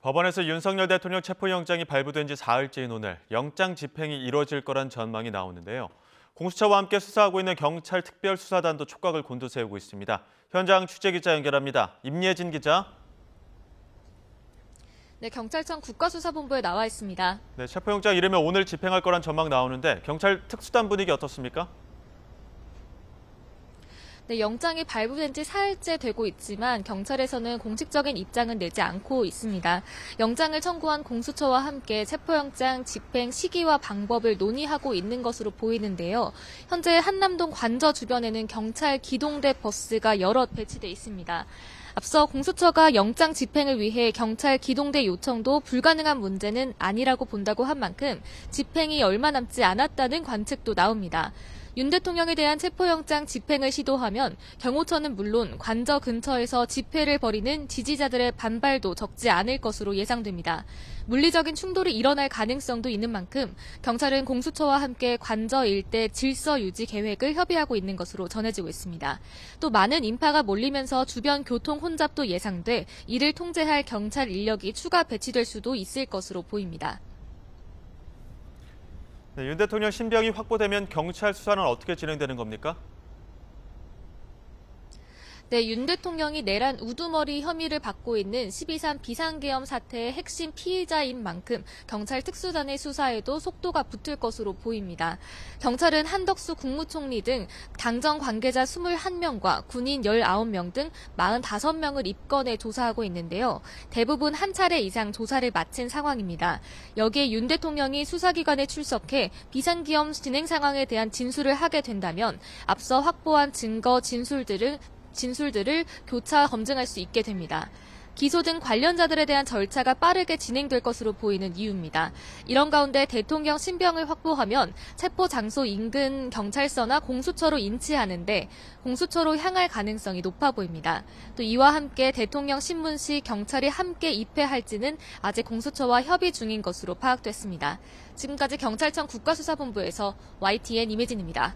법원에서 윤석열 대통령 체포영장이 발부된 지 사흘째인 오늘 영장 집행이 이뤄질 거란 전망이 나오는데요. 공수처와 함께 수사하고 있는 경찰 특별수사단도 촉각을 곤두세우고 있습니다. 현장 취재기자 연결합니다. 임예진 기자. 네, 경찰청 국가수사본부에 나와 있습니다. 네, 체포영장 이르면 오늘 집행할 거란 전망 나오는데 경찰 특수단 분위기 어떻습니까? 네, 영장이 발부된 지 사흘째 되고 있지만 경찰에서는 공식적인 입장은 내지 않고 있습니다. 영장을 청구한 공수처와 함께 체포영장 집행 시기와 방법을 논의하고 있는 것으로 보이는데요. 현재 한남동 관저 주변에는 경찰 기동대 버스가 여럿 배치돼 있습니다. 앞서 공수처가 영장 집행을 위해 경찰 기동대 요청도 불가능한 문제는 아니라고 본다고 한 만큼 집행이 얼마 남지 않았다는 관측도 나옵니다. 윤 대통령에 대한 체포영장 집행을 시도하면 경호처는 물론 관저 근처에서 집회를 벌이는 지지자들의 반발도 적지 않을 것으로 예상됩니다. 물리적인 충돌이 일어날 가능성도 있는 만큼 경찰은 공수처와 함께 관저 일대 질서 유지 계획을 협의하고 있는 것으로 전해지고 있습니다. 또 많은 인파가 몰리면서 주변 교통 혼잡도 예상돼 이를 통제할 경찰 인력이 추가 배치될 수도 있을 것으로 보입니다. 네, 윤 대통령 신병이 확보되면 경찰 수사는 어떻게 진행되는 겁니까? 네, 윤 대통령이 내란 우두머리 혐의를 받고 있는 12.3 비상계엄 사태의 핵심 피의자인 만큼 경찰 특수단의 수사에도 속도가 붙을 것으로 보입니다. 경찰은 한덕수 국무총리 등 당정 관계자 21명과 군인 19명 등 45명을 입건해 조사하고 있는데요. 대부분 한 차례 이상 조사를 마친 상황입니다. 여기에 윤 대통령이 수사기관에 출석해 비상계엄 진행 상황에 대한 진술을 하게 된다면 앞서 확보한 증거 진술들을 교차 검증할 수 있게 됩니다. 기소 등 관련자들에 대한 절차가 빠르게 진행될 것으로 보이는 이유입니다. 이런 가운데 대통령 신병을 확보하면 체포 장소 인근 경찰서나 공수처로 인치하는데 공수처로 향할 가능성이 높아 보입니다. 또 이와 함께 대통령 신문 시 경찰이 함께 입회할지는 아직 공수처와 협의 중인 것으로 파악됐습니다. 지금까지 경찰청 국가수사본부에서 YTN 임혜진입니다.